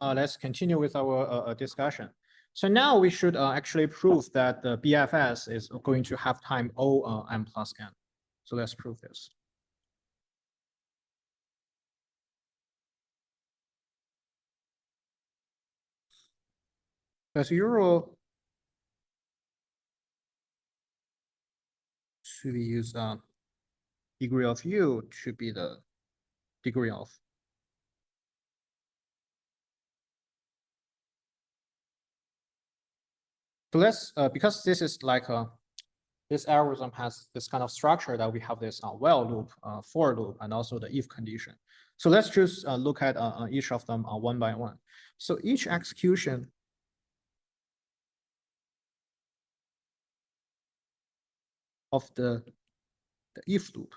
let's continue with our discussion. So now we should actually prove that the BFS is going to have time O m plus n. So let's prove this. As usual, should we use degree of U to be the degree of So let's, because this is like this algorithm has this kind of structure that we have this while loop, for loop, and also the if condition. So let's just look at each of them one by one. So each execution of the if loop.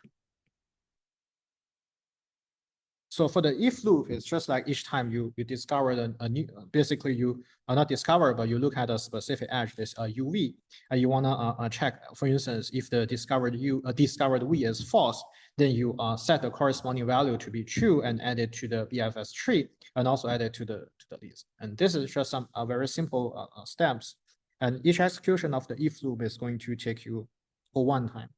So for the if loop, it's just like each time you discover a new, basically you not discover, but you look at a specific edge, this UV, and you wanna check, for instance, if the discovered V is false, then you set the corresponding value to be true and add it to the BFS tree, and also add it to the list. And this is just some very simple steps. And each execution of the if loop is going to take you for one time.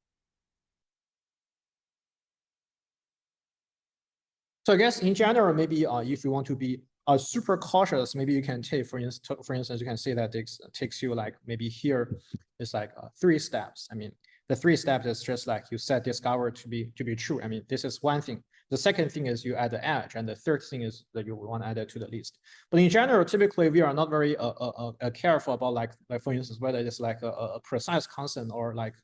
So I guess in general, maybe if you want to be super cautious, maybe you can take, for instance, you can say that it takes you like maybe here is like 3 steps. I mean, the 3 steps is just like you set discover to be true. I mean, this is one thing. The second thing is you add the edge, and the third thing is that you want to add it to the list. But in general, typically we are not very careful about like for instance whether it's like a precise constant or like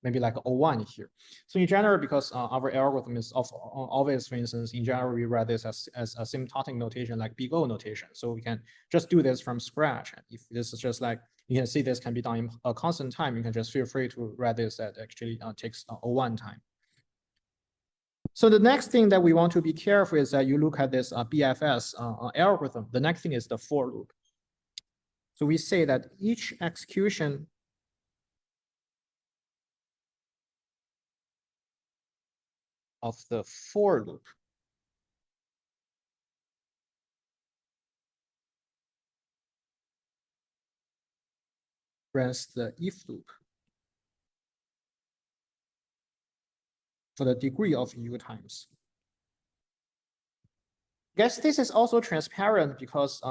maybe like O1 here. So in general, because our algorithm is always, for instance, in general, we write this as asymptotic notation, like big O notation. So we can just do this from scratch. And if this is just like, you can see this can be done in a constant time, you can just feel free to write this that actually takes O1 time. So the next thing that we want to be careful is that you look at this BFS algorithm. The next thing is the for loop. So we say that each execution of the for loop runs the if loop for the degree of U times. I guess this is also transparent because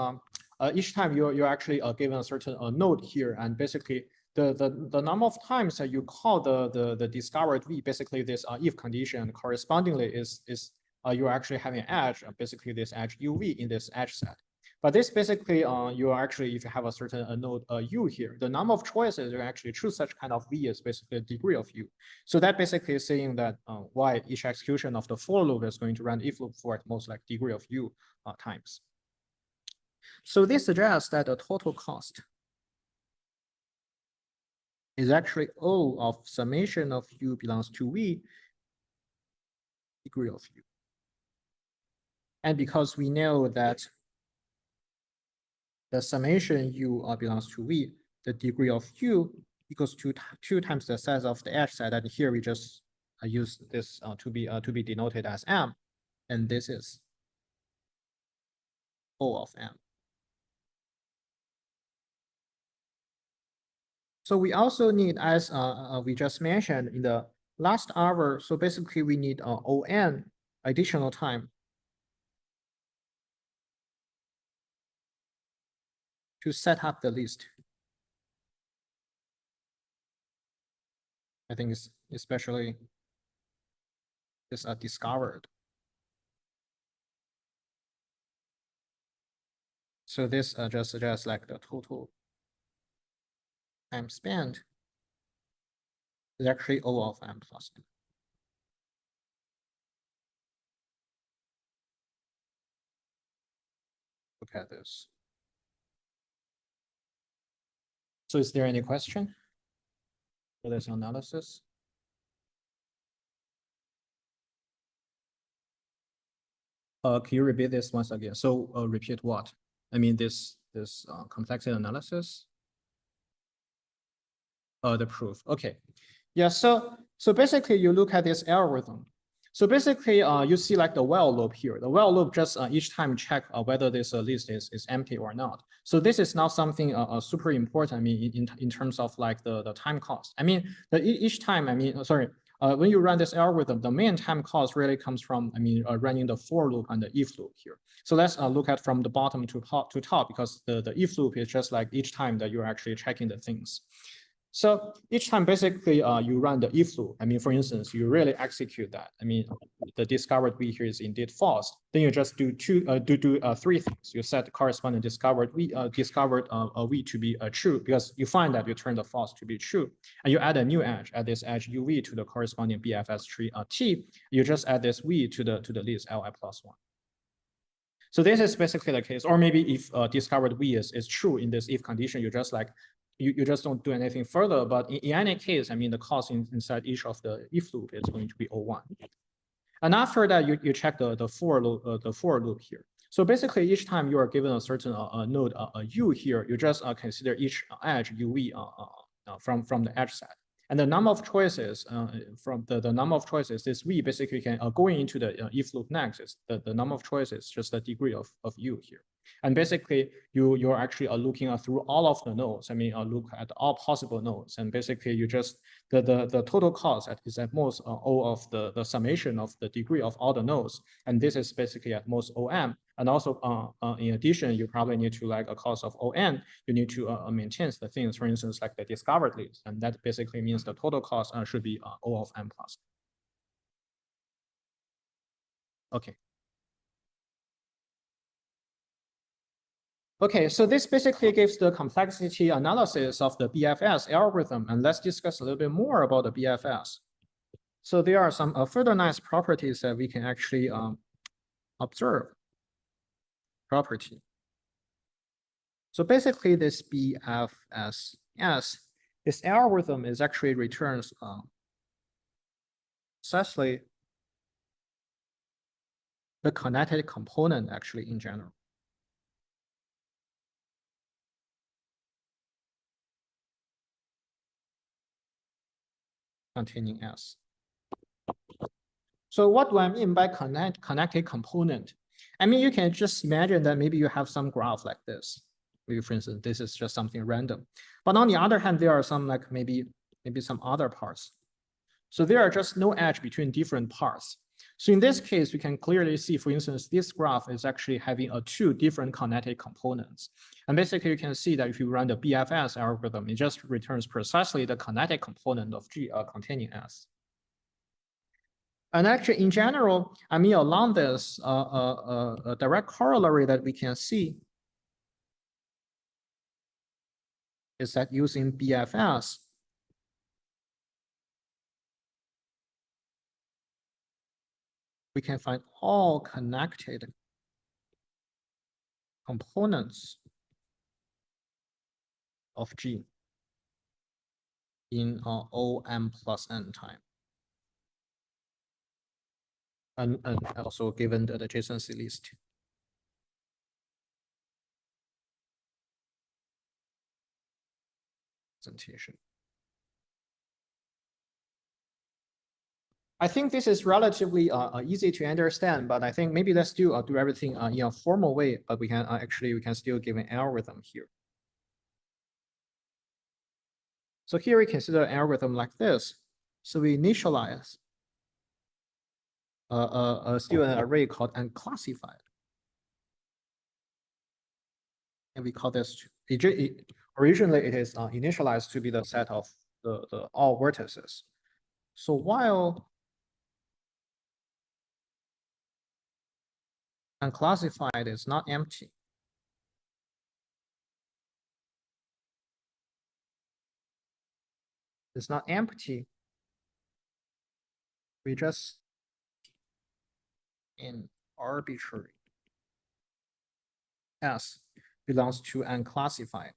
each time you're actually given a certain node here, and basically the number of times that you call the discovered V, basically this if condition correspondingly is you're actually having an edge, basically this edge UV in this edge set. But this basically you are actually, if you have a certain node U here, the number of choices you actually choose such kind of V is basically the degree of U. So that basically is saying that why each execution of the for loop is going to run if loop for at most like degree of U times. So this suggests that the total cost is actually O of summation of U belongs to V degree of U. And because we know that the summation U belongs to V, the degree of U equals to 2 times the size of the edge set, and here we just use this to be denoted as M, and this is O of M. So we also need, as we just mentioned in the last hour, so basically we need ON additional time to set up the list. I think it's especially this discovered. So this just suggests like the total time spent is actually O of M plus N. Look at this. So is there any question for this analysis? Can you repeat this once again? So repeat what? I mean this complexity analysis. The proof. Okay. Yeah. So basically, you look at this algorithm. So basically, you see like the while loop here. The while loop just each time check whether this list is empty or not. So this is not something super important. I mean, in terms of like the time cost. I mean, each time. I mean, sorry. When you run this algorithm, the main time cost really comes from, I mean, running the for loop and the if loop here. So let's look at from the bottom to top because the if loop is just like each time that you're actually checking the things. So each time basically you run the if loop. I mean, for instance, you really execute that. I mean, the discovered v here is indeed false. Then you just do three things. You set the corresponding discovered v to be true because you find that you turn the false to be true, and you add a new edge. Add this edge uv to the corresponding BFS tree t. You just add this v to the list li plus 1. So this is basically the case. Or maybe if discovered v is true in this if condition, you just like you just don't do anything further. But in any case, I mean, the cost inside each of the if loop is going to be O1. And after that, you check the for loop here. So basically, each time you are given a certain node u here, you just consider each edge uv from the edge set. And the number of choices from the number of choices, this v basically can going into the if loop next is the number of choices, just the degree of u here. And basically, you're actually looking through all of the nodes. I mean, look at all possible nodes, and basically you just the total cost is at most O of the summation of the degree of all the nodes, and this is basically at most OM. And also, in addition, you probably need to like a cost of ON. You need to maintain the things, for instance, like the discovered list, and that basically means the total cost should be O of M plus. Okay. Okay, so this basically gives the complexity analysis of the BFS algorithm, and let's discuss a little bit more about the BFS. So there are some further nice properties that we can actually observe. Property. So basically this BFS, this algorithm is actually returns precisely the kinetic component actually in general. Containing S. So what do I mean by connected component? I mean, you can just imagine that maybe you have some graph like this. Maybe for instance, this is just something random. But on the other hand, there are some like maybe some other parts. So there are just no edge between different parts. So in this case, we can clearly see, for instance, this graph is actually having two different kinetic components. And basically you can see that if you run the BFS algorithm, it just returns precisely the kinetic component of G containing S. And actually in general, I mean, along this a direct corollary that we can see is that using BFS, we can find all connected components of G in OM plus N time. And also given the adjacency list. Presentation. I think this is relatively easy to understand, but I think maybe let's do everything in a formal way, but we can we can still give an algorithm here. So here we consider an algorithm like this. So we initialize still an array called unclassified. And we call this, originally it is initialized to be the set of the all vertices. So while unclassified is not empty, it's not empty, we just in arbitrary S belongs to unclassified.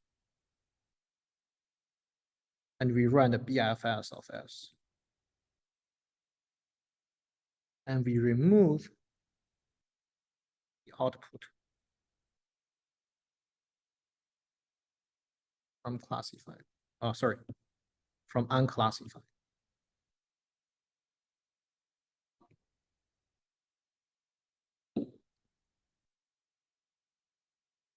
And we run the BFS of S. And we remove the output from classified. Oh, sorry, from unclassified.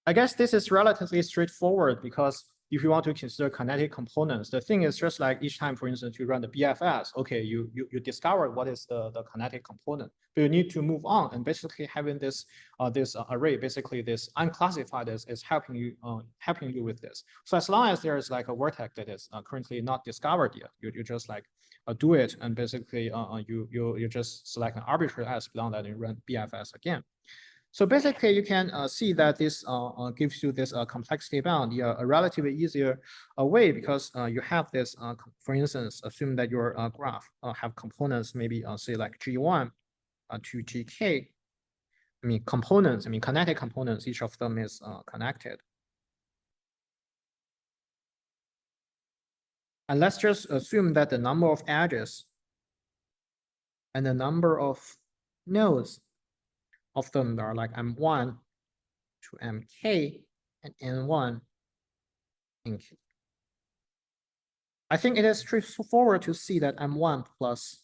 I guess this is relatively straightforward because if you want to consider kinetic components, the thing is just like each time, for instance, you run the BFS, okay, you discover what is the kinetic component, but you need to move on, and basically having this array, basically this unclassified is helping you with this. So as long as there is like a vertex that is currently not discovered yet, you just like do it, and basically you just select an arbitrary s beyond that and run BFS again. So basically, you can see that this gives you this complexity bound a relatively easier way because you have this, for instance, assume that your graph have components, maybe say like G1 to GK. I mean, components, I mean, kinetic components, each of them is connected. And let's just assume that the number of edges and the number of nodes of them are like M1 to MK and N1 NK. I think it is straightforward to see that M1 plus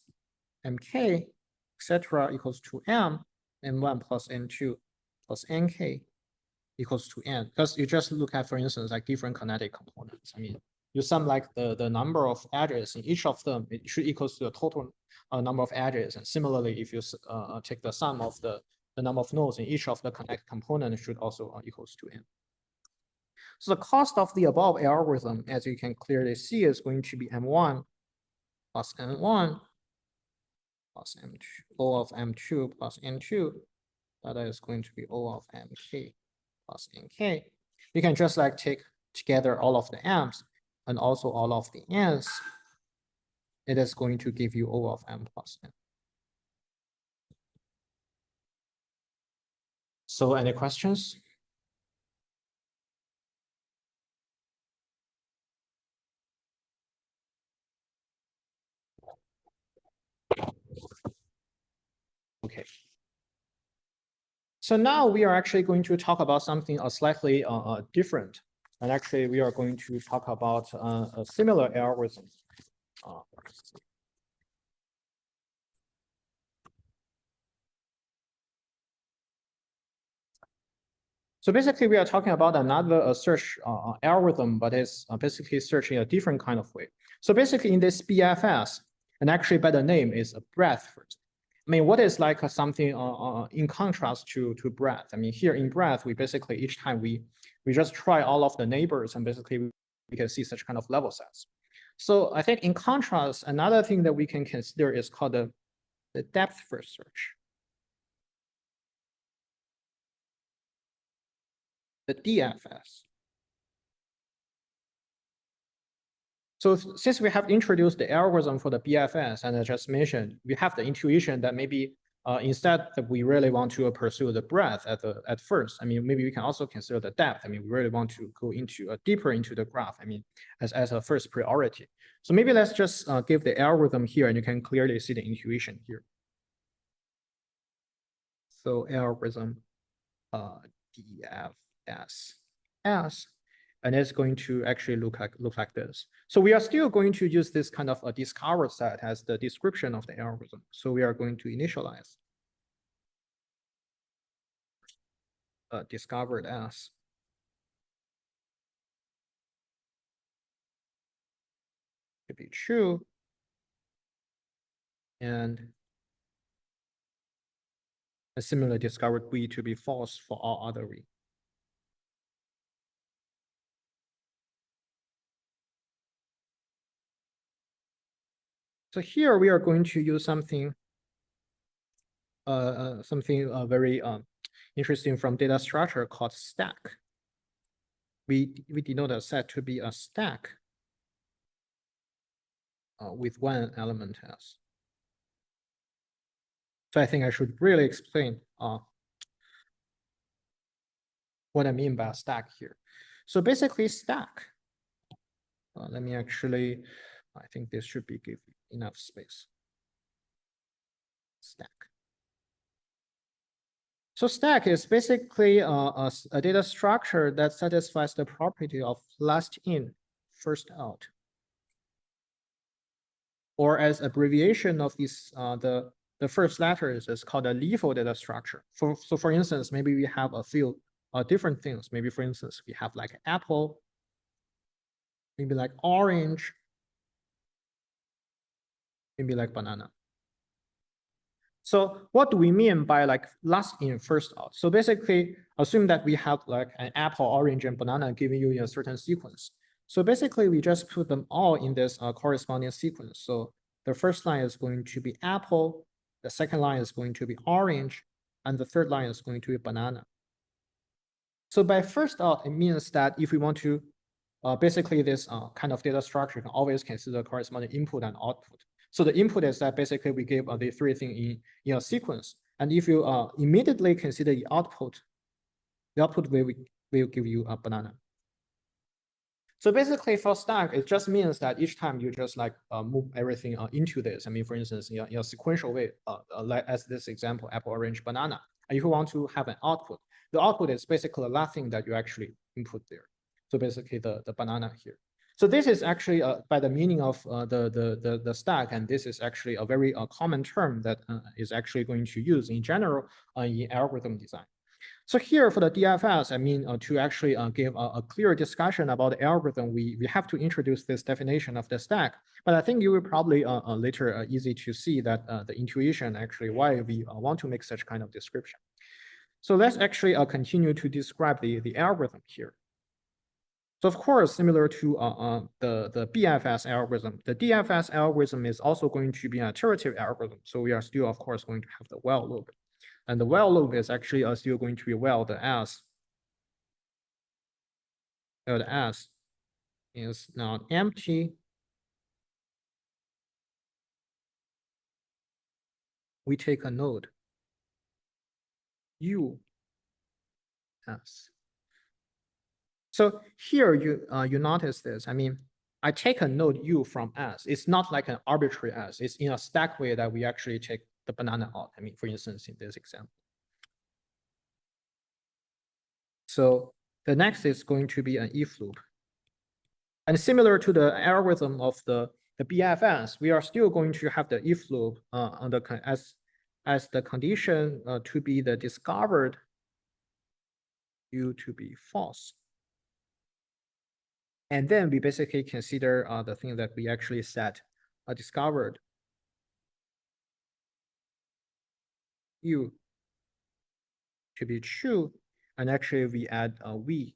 MK, etc. equals to M, N1 plus N2 plus NK equals to N. Because you just look at, for instance, like different kinetic components. I mean, you sum like the number of edges in each of them, it should equals to the total number of edges. And similarly, if you take the sum of the number of nodes in each of the connected components should also equals to N. So the cost of the above algorithm, as you can clearly see, is going to be M1 plus N1 plus M2, O of M2 plus N2. That is going to be O of MK plus NK. You can just like take together all of the M's and also all of the N's. It is going to give you O of M plus N. So any questions? Okay. So now we are actually going to talk about something slightly different. And actually we are going to talk about a similar algorithm. So basically, we are talking about another search algorithm, but it's basically searching a different kind of way. So basically, in this BFS, and actually by the name is a breadth first. I mean, what is like something in contrast to breadth? I mean, here in breadth, we basically each time we just try all of the neighbors, and basically we can see such kind of level sets. So I think in contrast, another thing that we can consider is called the depth first search. The DFS. So since we have introduced the algorithm for the BFS, and I just mentioned, we have the intuition that maybe instead that we really want to pursue the breadth at first. I mean, maybe we can also consider the depth. I mean, we really want to go into deeper into the graph. I mean, as a first priority. So maybe let's just give the algorithm here, and you can clearly see the intuition here. So algorithm DFS. And it's going to actually look like this. So we are still going to use this kind of a discover set as the description of the algorithm. So we are going to initialize discovered as to be true, and a similar discovered B to be false for all other V. So here we are going to use something very interesting from data structure called stack. We denote a set to be a stack with one element as. So I think I should really explain what I mean by a stack here. So basically stack, let me actually, I think this should be give enough space. Stack. So stack is basically a data structure that satisfies the property of last in, first out. Or as abbreviation of this, the first letters is called a LIFO data structure. So for instance, maybe we have a field different things. Maybe for instance, we have like apple, maybe like orange, maybe like banana. So what do we mean by like last in, first out? So basically, assume that we have like an apple, orange, and banana giving you a certain sequence. So basically, we just put them all in this corresponding sequence. So the first line is going to be apple, the second line is going to be orange, and the third line is going to be banana. So by first out, it means that if we want to, basically this kind of data structure can always consider corresponding input and output. So the input is that basically we give the three things in a sequence. And if you immediately consider the output will give you a banana. So basically for stack, it just means that each time you just like move everything into this. I mean, for instance, in a sequential way, like as this example, apple, orange, banana. And if you want to have an output, the output is basically the last thing that you actually input there. So basically the banana here. So this is actually by the meaning of the stack, and this is actually a very common term that is actually going to use in general in algorithm design. So here for the DFS, I mean, to actually give a clear discussion about the algorithm, we have to introduce this definition of the stack. But I think you will probably later easy to see that the intuition actually why we want to make such kind of description. So let's actually continue to describe the algorithm here. So of course, similar to the BFS algorithm, the DFS algorithm is also going to be an iterative algorithm. So we are still, of course, going to have the while loop. And the while loop is actually still going to be while the S is not empty. We take a node U S. So here you notice this. I mean, I take a node U from S. It's not like an arbitrary S. It's in a stack way that we actually take the banana out. I mean, for instance, in this example. So the next is going to be an if loop. And similar to the algorithm of the BFS, we are still going to have the if loop as the condition to be the discovered U to be false. And then we basically consider the thing that we actually set discovered U to be true. And actually we add a V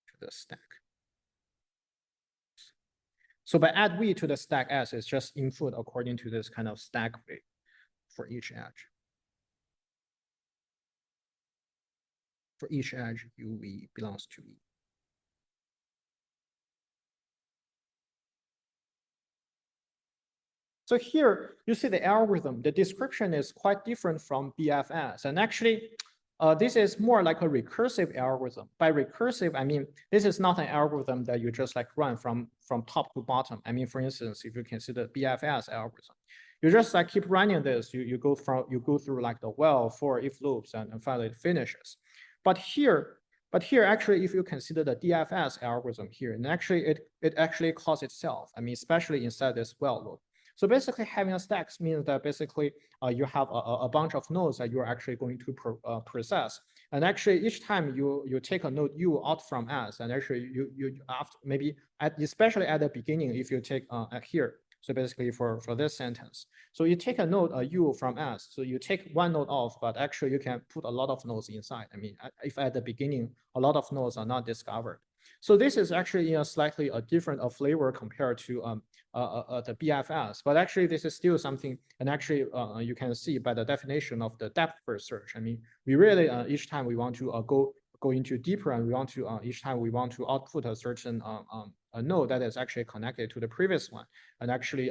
to the stack. So by add V to the stack S, it's just input according to this kind of stack way for each edge. For each edge, UV belongs to V. So here you see the algorithm, the description is quite different from BFS. And actually, this is more like a recursive algorithm. By recursive, I mean, this is not an algorithm that you just like run from top to bottom. I mean, for instance, if you consider BFS algorithm, you just like keep running this, you go through like the while, for, if loops, and finally it finishes. But here actually, if you consider the DFS algorithm here, and actually it actually calls itself, I mean, especially inside this while loop. So basically having a stacks means that basically you have a bunch of nodes that you're actually going to process. And actually each time you take a node U out from S, and actually you after maybe especially at the beginning, if you take here, so basically for this sentence. So you take a node U from S, so you take one node off, but actually you can put a lot of nodes inside. I mean, if at the beginning, a lot of nodes are not discovered. So this is actually in a slightly different flavor compared to the BFS, but actually this is still something, and actually you can see by the definition of the depth first search. I mean, we really each time we want to go into deeper, and we want to each time we want to output a certain a node that is actually connected to the previous one, and actually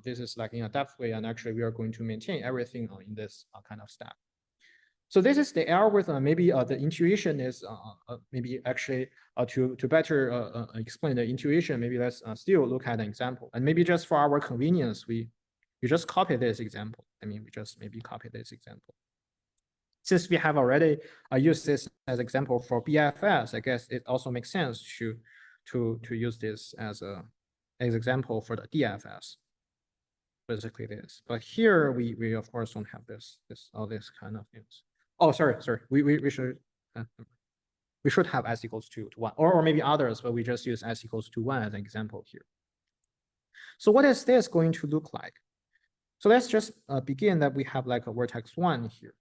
this is like in a depth way, and actually we are going to maintain everything in this kind of stack. So this is the algorithm. Maybe the intuition is maybe actually to better explain the intuition. Maybe let's still look at an example, and maybe just for our convenience, we just copy this example. I mean, we just maybe copy this example. Since we have already used this as example for BFS, I guess it also makes sense to use this as example for the DFS. Basically this, but here we of course don't have all this kind of things. Oh, sorry. We should We should have s equals to 1, or maybe others, but we just use s equals to 1 as an example here. So what is this going to look like? So let's just begin that we have like a vertex 1 here.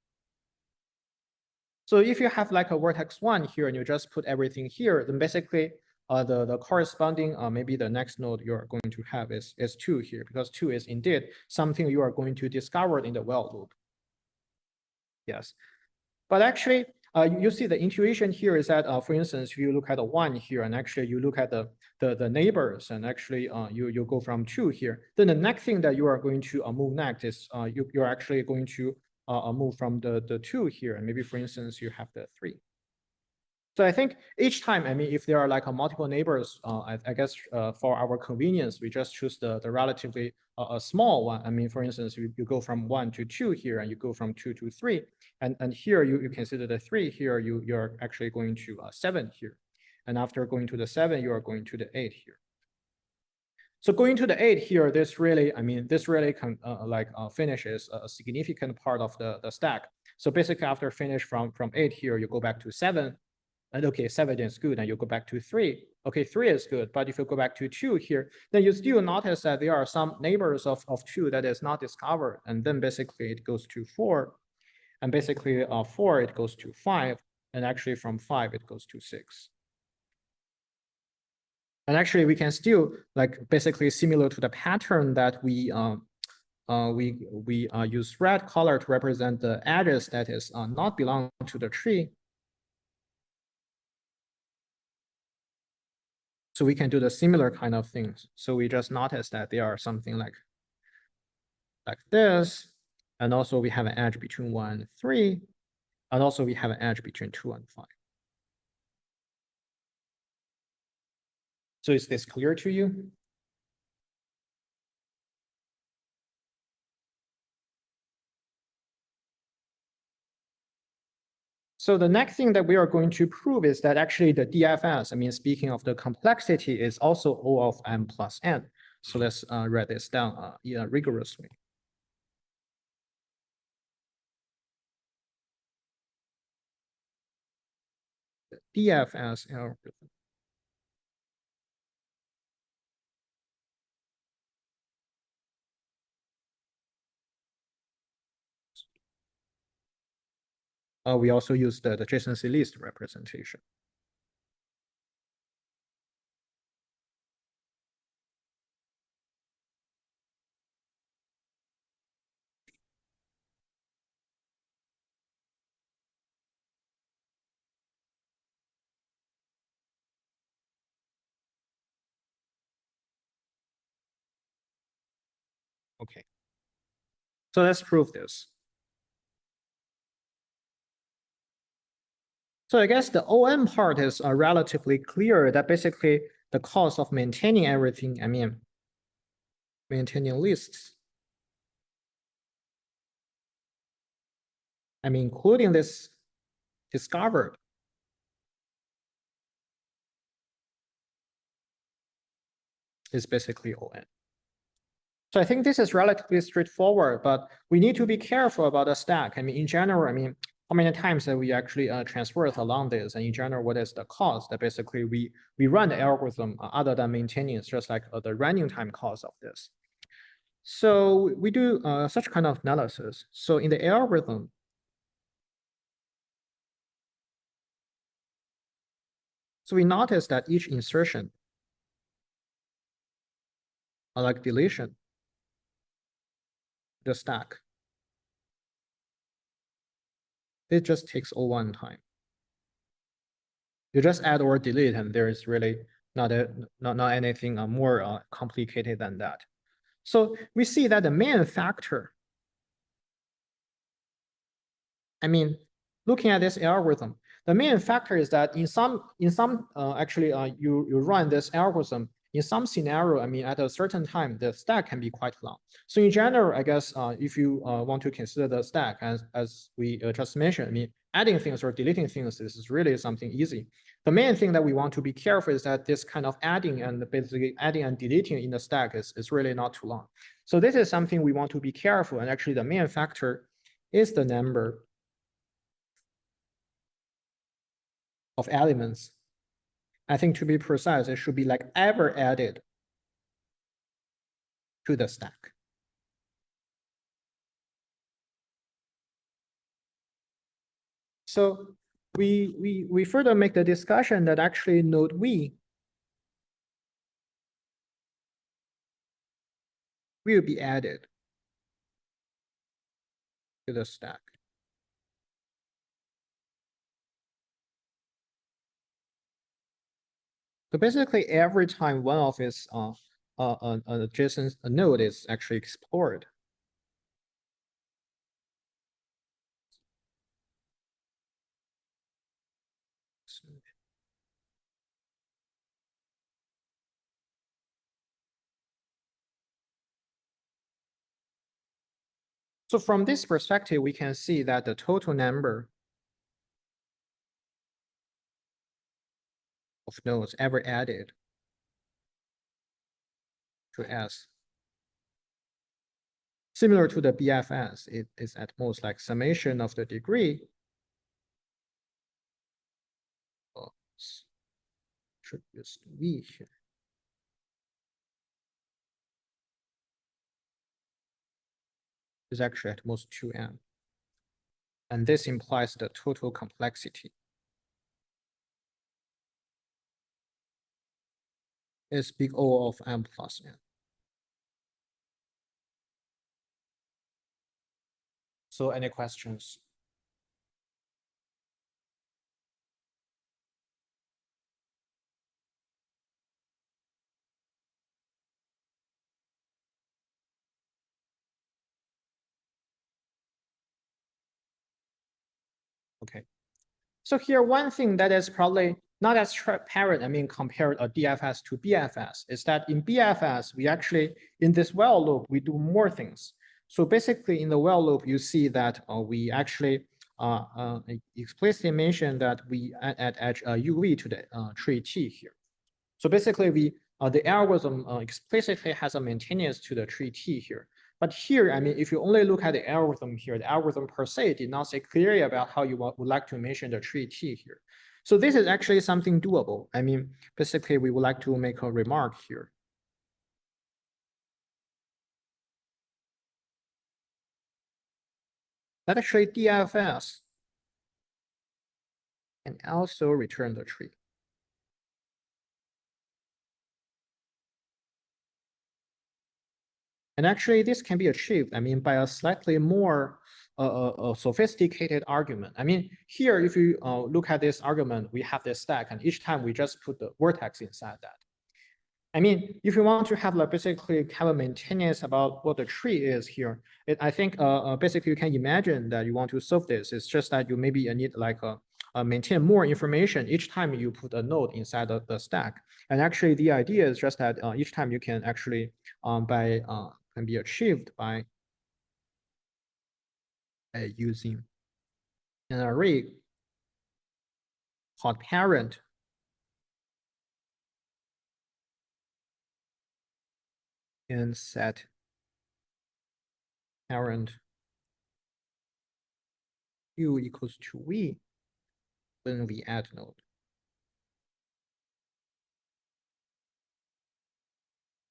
So if you have like a vertex 1 here and you just put everything here, then basically the corresponding, maybe the next node you are going to have is 2 here, because 2 is indeed something you are going to discover in the while loop. Yes, but actually, you see the intuition here is that, for instance, if you look at the 1 here, and actually you look at the neighbors, and actually you go from 2 here, then the next thing that you are going to move next is you're actually going to move from the 2 here, and maybe, for instance, you have the 3. So I think each time, I mean, if there are like a multiple neighbors, I guess for our convenience, we just choose the relatively a small one. I mean, for instance, you go from 1 to 2 here, and you go from 2 to 3, and here you consider the 3 here, you're actually going to 7 here, and after going to the 7, you are going to the 8 here. So going to the 8 here, this really, I mean, this really can finishes a significant part of the stack. So basically, after finish from 8 here, you go back to 7. And okay, 7 is good, and you go back to 3. Okay, 3 is good, but if you go back to 2 here, then you still notice that there are some neighbors of 2 that is not discovered, and then basically it goes to 4, and basically 4 it goes to 5, and actually from 5 it goes to 6. And actually we can still like basically similar to the pattern that we use red color to represent the edges that is not belong to the tree. So we can do the similar kind of things. So we just notice that there are something like this. And also we have an edge between 1 and 3. And also we have an edge between 2 and 5. So is this clear to you? So the next thing that we are going to prove is that actually the DFS, I mean, speaking of the complexity, is also O of m plus n. So let's write this down rigorously. The DFS algorithm. We also use the adjacency list representation. Okay. So let's prove this. So I guess the OM part is relatively clear that basically the cost of maintaining everything, I mean, maintaining lists, I mean, including this discovered, is basically ON. So I think this is relatively straightforward, but we need to be careful about the stack. I mean, in general, I mean, how many times that we actually transverse along this, and in general, what is the cost that basically we run the algorithm other than maintaining, it's just like the running time cost of this. So we do such kind of analysis. So in the algorithm, so we notice that each insertion, like deletion, the stack, it just takes O1 time. You just add or delete, and there is really not anything more complicated than that. So we see that the main factor, I mean, looking at this algorithm, the main factor is that in some actually you run this algorithm in some scenario, I mean, at a certain time, the stack can be quite long. So in general, I guess if you want to consider the stack as we just mentioned, I mean, adding things or deleting things is really something easy. The main thing that we want to be careful is that this kind of adding and basically adding and deleting in the stack is really not too long. So this is something we want to be careful. And actually the main factor is the number of elements. I think to be precise, it should be like ever added to the stack. So we further make the discussion that actually node V will be added to the stack. So basically, every time one of its adjacent node is actually explored, so from this perspective, we can see that the total number of nodes ever added to S, similar to the BFS, it is at most like summation of the degree. Should use V here. Is actually at most 2m. And this implies the total complexity is big O of m plus n. So any questions? Okay. So here, one thing that is probably not as transparent, I mean, compared a DFS to BFS, is that in BFS, we actually, in this while loop, we do more things. So basically, in the while loop, you see that we actually explicitly mention that we add edge UV to the tree T here. So basically, the algorithm explicitly has a maintenance to the tree T here. But here, I mean, if you only look at the algorithm here, the algorithm per se did not say clearly about how you would like to mention the tree T here. So this is actually something doable. I mean, basically, we would like to make a remark here. That actually DFS can also return the tree. And actually, this can be achieved, I mean, by a slightly more sophisticated argument. I mean, here, if you look at this argument, we have this stack, and each time we just put the vertex inside that. I mean, if you want to have like basically have a maintenance about what the tree is here, I think basically you can imagine that you want to solve this. It's just that you maybe need like maintain more information each time you put a node inside of the stack. And actually, the idea is just that each time you can actually can be achieved by using an array called parent and set parent u equals to v when we add node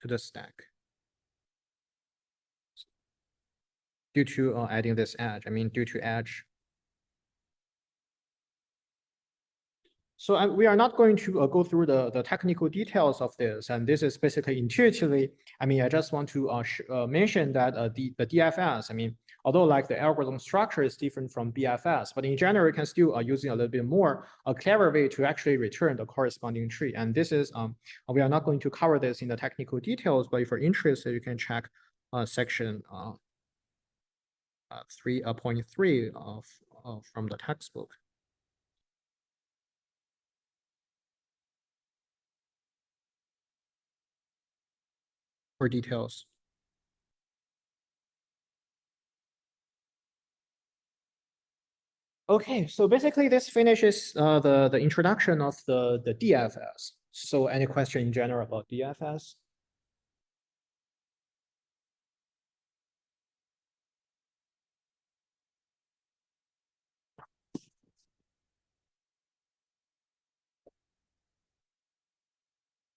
to the stack due to adding this edge. I mean, due to edge. So we are not going to go through the technical details of this, and this is basically intuitively, I mean, I just want to mention that the DFS, I mean, although like the algorithm structure is different from BFS, but in general, you can still using a little bit more a clever way to actually return the corresponding tree. And this is, we are not going to cover this in the technical details, but if you're interested, you can check section 3.3 from the textbook. For details. Okay, so basically this finishes the introduction of the DFS. So any question in general about DFS?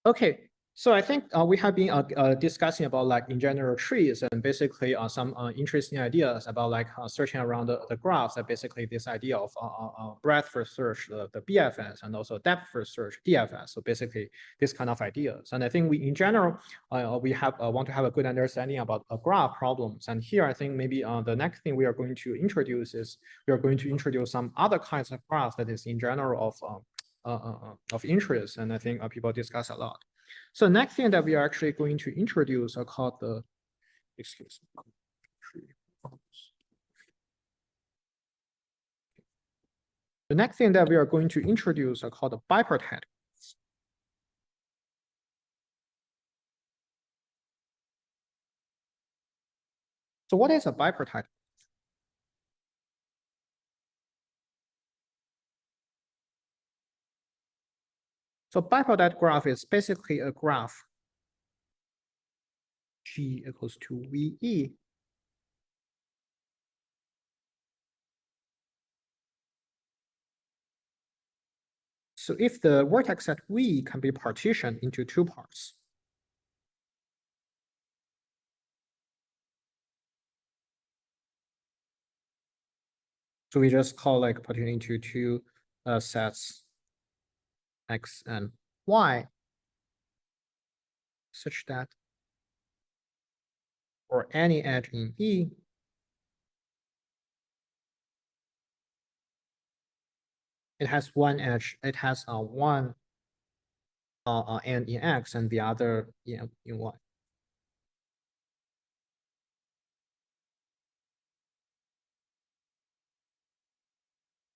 Okay, so I think we have been discussing about like in general trees and basically some interesting ideas about like searching around the graphs and basically this idea of breadth first search, the BFS, and also depth first search, DFS. So basically this kind of ideas. And I think we in general, we have want to have a good understanding about graph problems. And here I think maybe the next thing we are going to introduce is we are going to introduce some other kinds of graphs that is in general of interest, and I think people discuss a lot. So next thing that we are actually going to introduce are called the, excuse me. The next thing that we are going to introduce are called the bipartite. So what is a bipartite? So bipartite graph is basically a graph G equals to VE. So if the vertex at V can be partitioned into two parts. So we just call like partitioning into two sets X and Y, such that for any edge in E, it has one edge, it has one end in X and the other in Y.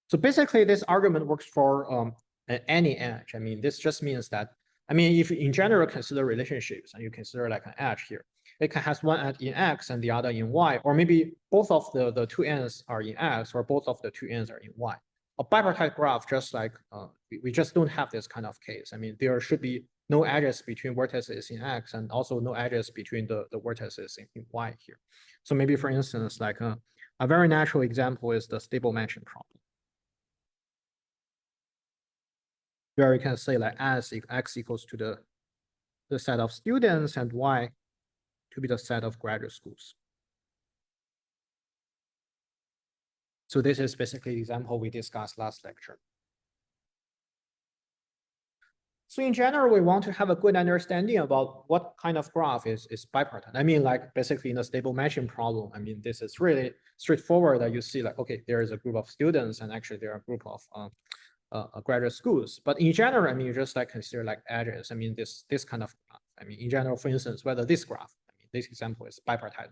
So basically this argument works for any edge. I mean, this just means that, I mean, if in general consider relationships and you consider like an edge here, it has one end in X and the other in Y, or maybe both of the two ends are in X or both of the two ends are in Y. A bipartite graph, just like we just don't have this kind of case. I mean, there should be no edges between vertices in X and also no edges between the vertices in Y here. So maybe for instance, like a very natural example is the stable matching problem, where you can say like as if X equals to the set of students and Y to be the set of graduate schools. So this is basically the example we discussed last lecture. So in general, we want to have a good understanding about what kind of graph is bipartite. I mean, like basically in a stable matching problem, I mean, this is really straightforward that you see like, okay, there is a group of students and actually there are a group of graduate schools. But in general, I mean, you just like consider like edges. I mean, this kind of graph. I mean, in general, for instance, whether this graph, I mean, this example is bipartite.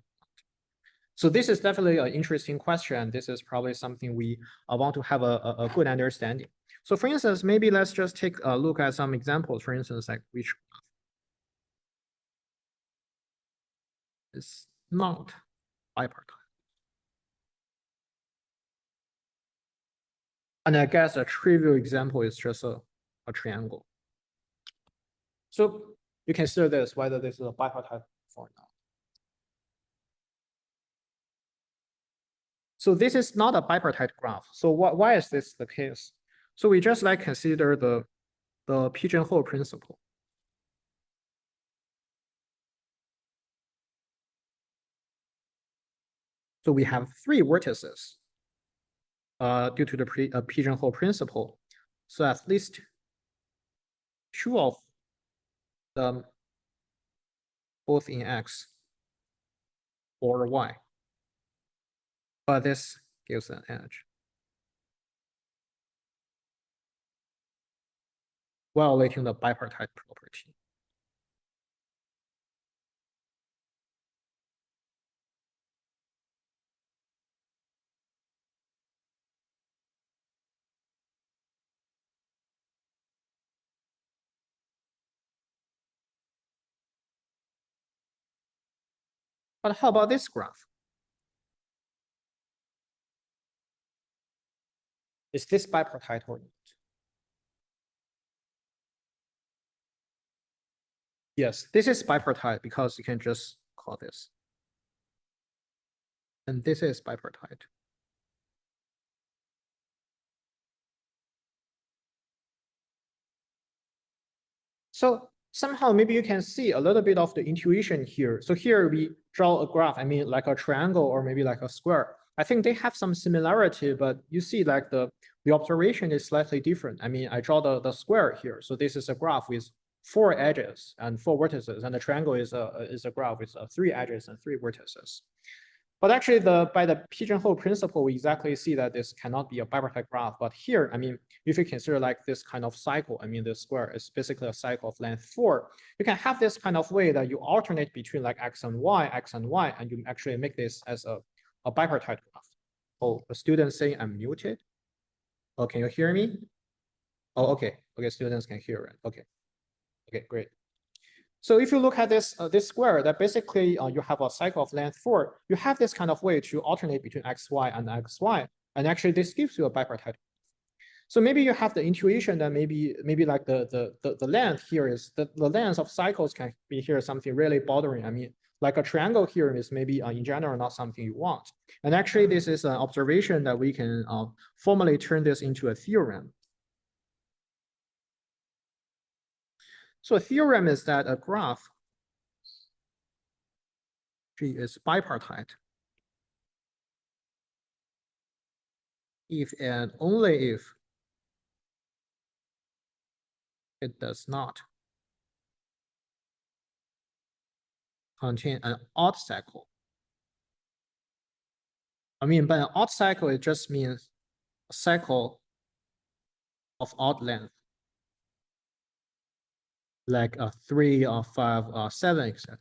So this is definitely an interesting question. This is probably something we want to have a good understanding. So for instance, maybe let's just take a look at some examples. For instance, like which is not bipartite. And I guess a trivial example is just a triangle. So you consider this, whether this is a bipartite or not. So this is not a bipartite graph. So why is this the case? So we just like consider the pigeonhole principle. So we have three vertices due to the pigeonhole principle. So at least two of them both in X or Y. But this gives an edge, violating the bipartite property. But how about this graph? Is this bipartite or not? Yes, this is bipartite because you can just call this. And this is bipartite. So somehow maybe you can see a little bit of the intuition here. So here we draw a graph, I mean like a triangle or maybe like a square. I think they have some similarity, but you see like the observation is slightly different. I mean, I draw the square here. So this is a graph with 4 edges and 4 vertices, and the triangle is a graph with 3 edges and 3 vertices. But actually, by the pigeonhole principle, we exactly see that this cannot be a bipartite graph. But here, I mean, if you consider like this kind of cycle, I mean, the square is basically a cycle of length 4. You can have this kind of way that you alternate between like x and y, and you actually make this as a bipartite graph. Oh, a student saying I'm muted. Oh, can you hear me? Oh, okay. Okay, students can hear it. Okay. Okay, great. So if you look at this this square, that basically you have a cycle of length 4. You have this kind of way to alternate between xy and xy, and actually this gives you a bipartite. So maybe you have the intuition that maybe like the length here is the length of cycles can be here something really bothering. I mean, like a triangle here is maybe in general not something you want. And actually, this is an observation that we can formally turn this into a theorem. So a theorem is that a graph G is bipartite if and only if it does not contain an odd cycle. I mean, by an odd cycle, it just means a cycle of odd length, like a 3 or 5 or 7, etc.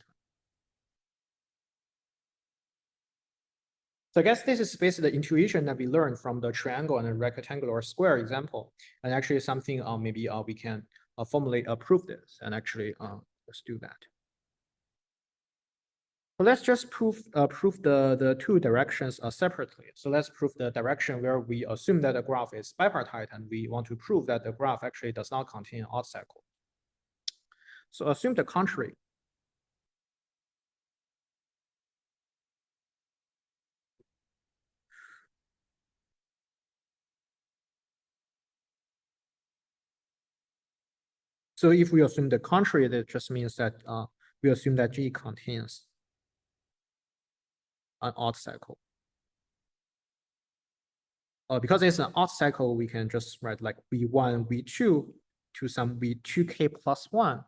So I guess this is basically the intuition that we learned from the triangle and the rectangular or square example, and actually something maybe we can formally prove this, and actually let's do that. So let's just prove the 2 directions separately. So let's prove the direction where we assume that the graph is bipartite, and we want to prove that the graph actually does not contain an odd cycle. So assume the contrary. So if we assume the contrary, that just means that we assume that G contains an odd cycle. Because it's an odd cycle, we can just write like V1, V2 to some V2K plus 1,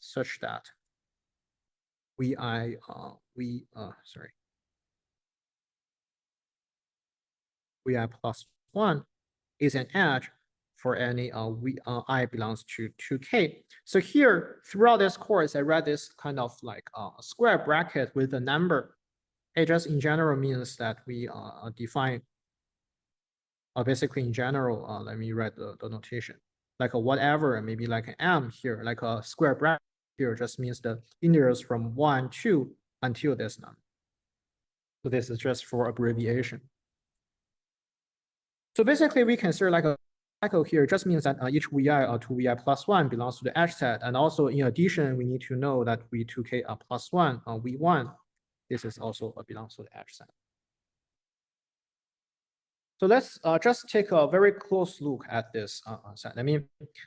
such that Vi plus 1 is an edge for any I belongs to 2K. So here, throughout this course, I read this kind of like a square bracket with a number. It just in general means that we define, basically in general, let me write the notation. Like a whatever, maybe like an M here, like a square bracket here just means the integers from 1, 2 until this number. So this is just for abbreviation. So basically we consider like a cycle here just means that each Vi or 2Vi plus 1 belongs to the edge set. And also in addition, we need to know that V2K plus 1 V1, this is also belongs to the edge set. So let's just take a very close look at this set. I mean,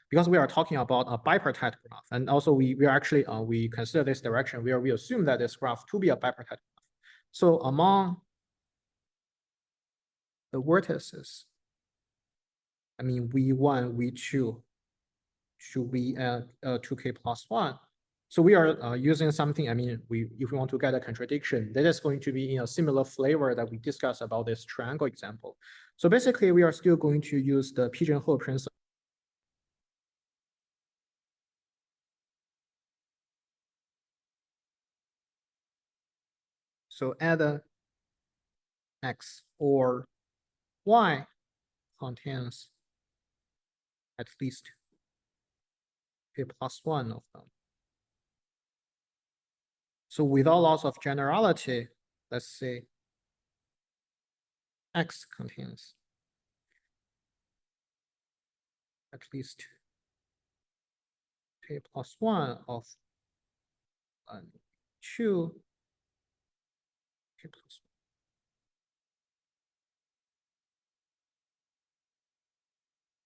because we are talking about a bipartite graph, and also we are actually, we consider this direction where we assume that this graph to be a bipartite graph. So among the vertices, I mean, V1, V2 should be 2K plus 1. So we are using something, I mean, if we want to get a contradiction, that is going to be in a similar flavor that we discussed about this triangle example. So basically, we are still going to use the pigeonhole principle. So either X or Y contains at least K plus 1 of them. So without loss of generality, let's say X contains at least K plus 1 of 2 K plus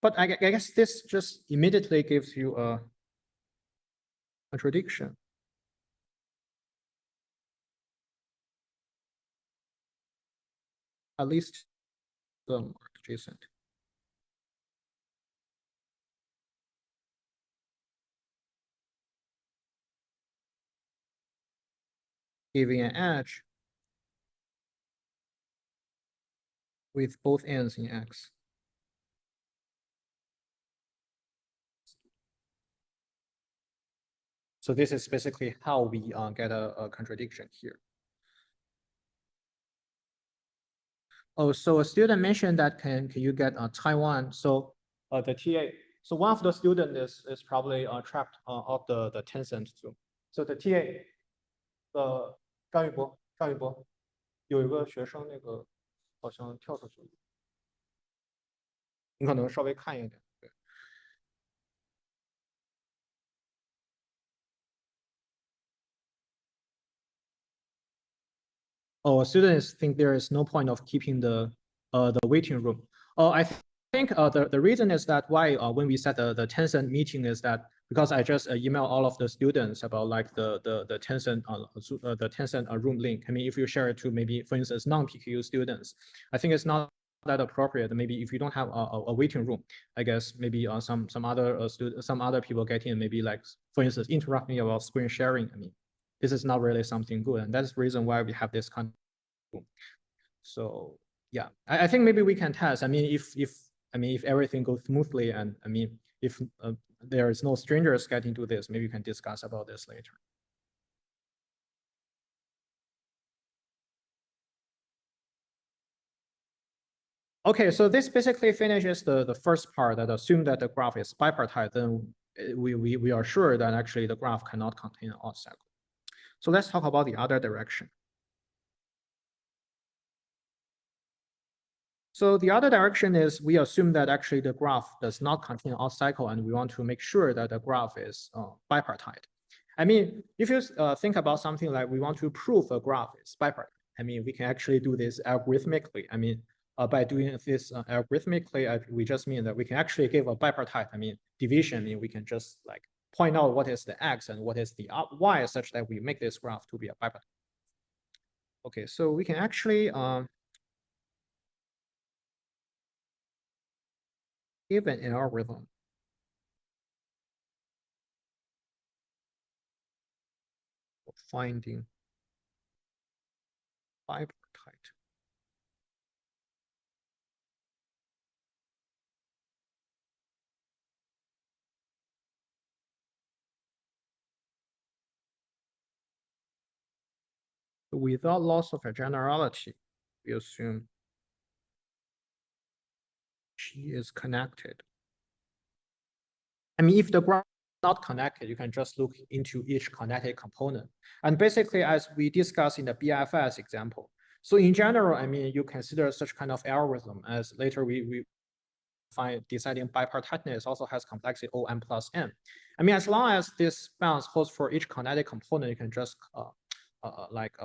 1. But I guess this just immediately gives you a contradiction. At least them are adjacent. Giving an edge with both ends in X. So this is basically how we get a contradiction here. Oh, so a student mentioned that can you get Taiwan? So the TA. So one of the students is probably trapped off the Tencent Zoom. So the TA, 张宇博，有一个学生那个好像跳出去了，你可能稍微看一点。对。Oh, students think there is no point of keeping the waiting room. Oh, I think the reason is that why when we set the Tencent meeting is that because I just email all of the students about like the Tencent room link. I mean, if you share it to maybe, for instance, non-PKU students, I think it's not that appropriate. Maybe if you don't have a waiting room, I guess maybe some other people get in, maybe like, for instance, interrupt me about screen sharing. I mean, this is not really something good, and that's the reason why we have this kind of. So yeah, I think maybe we can test. I mean, if everything goes smoothly, and I mean, if there is no strangers getting to this, maybe we can discuss about this later. Okay, so this basically finishes the first part that assume that the graph is bipartite. Then we are sure that actually the graph cannot contain an odd cycle. So let's talk about the other direction. So the other direction is we assume that actually the graph does not contain an odd cycle, and we want to make sure that the graph is bipartite. I mean, if you think about something like we want to prove a graph is bipartite, I mean, we can actually do this algorithmically. I mean, by doing this algorithmically, we just mean that we can actually give a bipartite, I mean, division. I mean, we can just like point out what is the X and what is the Y such that we make this graph to be a bipartite. Okay, so we can actually give an algorithm for finding bipartite. Without loss of a generality, we assume G is connected. I mean, if the graph is not connected, you can just look into each connected component. And basically, as we discussed in the BFS example, so in general, I mean, you consider such kind of algorithm as later we find deciding bipartiteness also has complexity O(n plus n). I mean, as long as this bounds holds for each connected component, you can just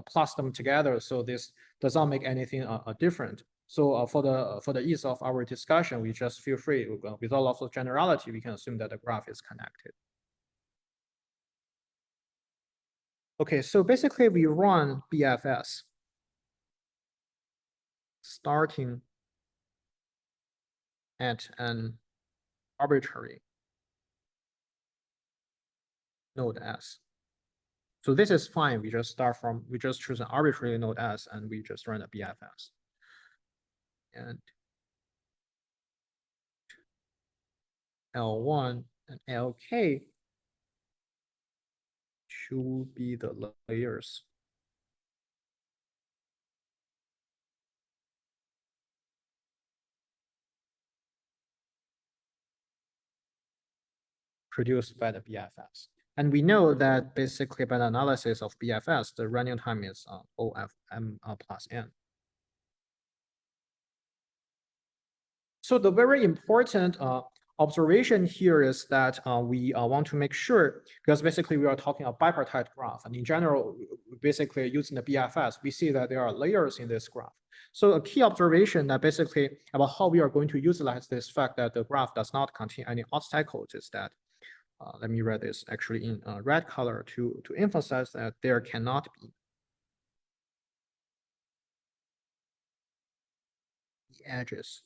plus them together. So this does not make anything different. So for the ease of our discussion, we just feel free without loss of generality, we can assume that the graph is connected. Okay, so basically we run BFS starting at an arbitrary node S. So this is fine. We just choose an arbitrary node S and we just run a BFS. And L1 and LK should be the layers. Produced by the BFS. And we know that basically by the analysis of BFS, the running time is OFM plus N. So the very important observation here is that we want to make sure, because basically we are talking a bipartite graph, and in general, basically using the BFS, we see that there are layers in this graph. So a key observation that basically about how we are going to utilize this fact that the graph does not contain any obstacles is that let me write this actually in red color to emphasize that there cannot be edges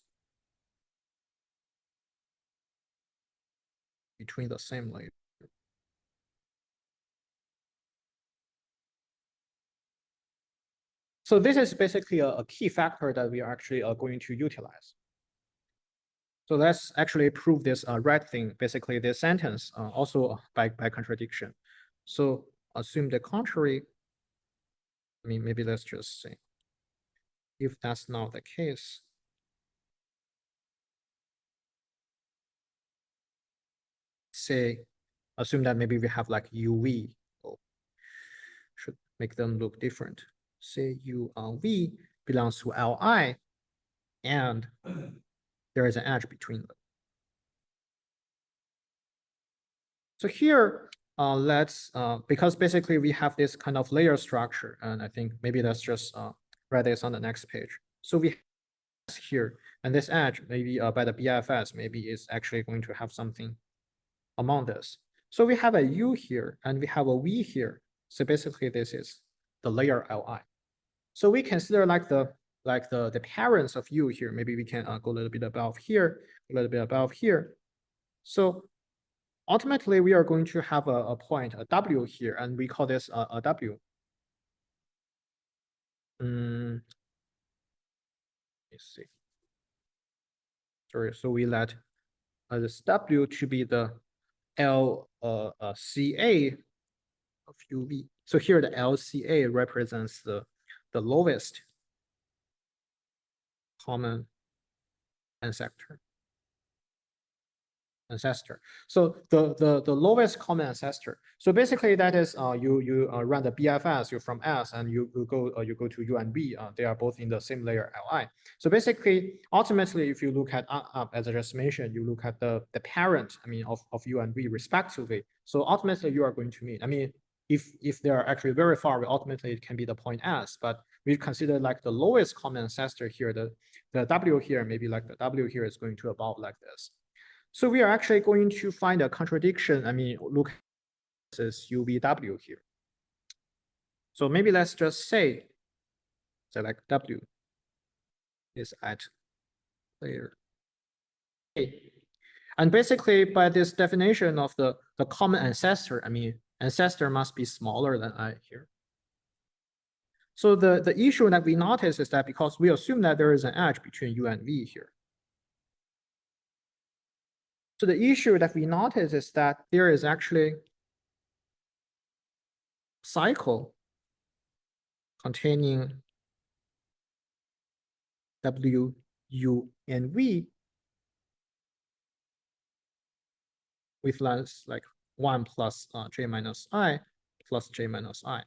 between the same layer. So this is basically a key factor that we are actually going to utilize. So let's actually prove this red thing, basically this sentence also by contradiction. So assume the contrary. I mean, maybe let's just say, if that's not the case, say, assume that maybe we have like UV, should make them look different. Say UV belongs to Li, and there is an edge between them. So here, let's, because basically we have this kind of layer structure, and I think maybe let's just write this on the next page. So we have here, and this edge maybe by the BFS, maybe is actually going to have something among this. So we have a U here, and we have a V here. So basically this is the layer Li. So we consider like the parents of U here. Maybe we can go a little bit above here, a little bit above here. So ultimately, we are going to have a point, a W here, and we call this a W. Let's see. Sorry, so we let this W to be the LCA of UV. So here the LCA represents the lowest common ancestor. So the lowest common ancestor. So basically that is you run the BFS, you're from S, and you go to U and B. They are both in the same layer Li. So basically, ultimately, if you look at as I just mentioned, you look at the parent, I mean, of U and B respectively. So ultimately, you are going to meet. I mean, if they are actually very far away, ultimately it can be the point S. But we consider like the lowest common ancestor here, the W here, maybe like the W here is going to evolve like this. So we are actually going to find a contradiction. I mean, look at this UVW here. So maybe let's just say, like W is at layer A. And basically by this definition of the common ancestor, I mean, ancestor must be smaller than I here. So the issue that we notice is that because we assume that there is an edge between U and V here. So the issue that we notice is that there is actually cycle containing W, U, and V with length like 1 plus J minus I plus J minus I.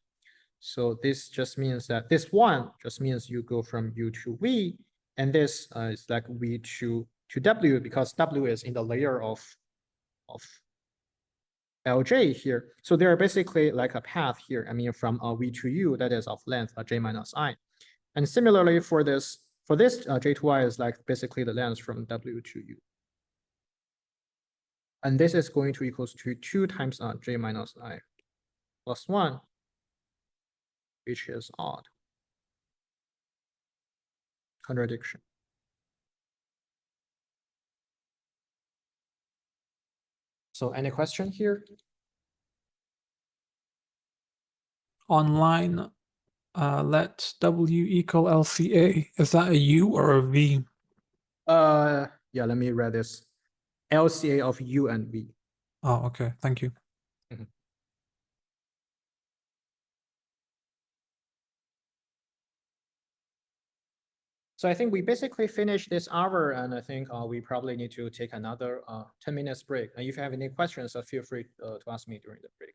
So this just means that this one just means you go from U to V, and this is like V to W, because W is in the layer of Lj here. So there are basically like a path here. I mean, from V to U that is of length J minus I. And similarly for this J to I is like basically the length from W to U. And this is going to equals to 2 times J minus I plus 1, which is odd. Contradiction. So any question here? Online, let W equal LCA. Is that a U or a V? Yeah, let me read this. LCA of U and V. Oh, okay. Thank you. So I think we basically finished this hour, and I think we probably need to take another 10 minutes break. And if you have any questions, feel free to ask me during the break.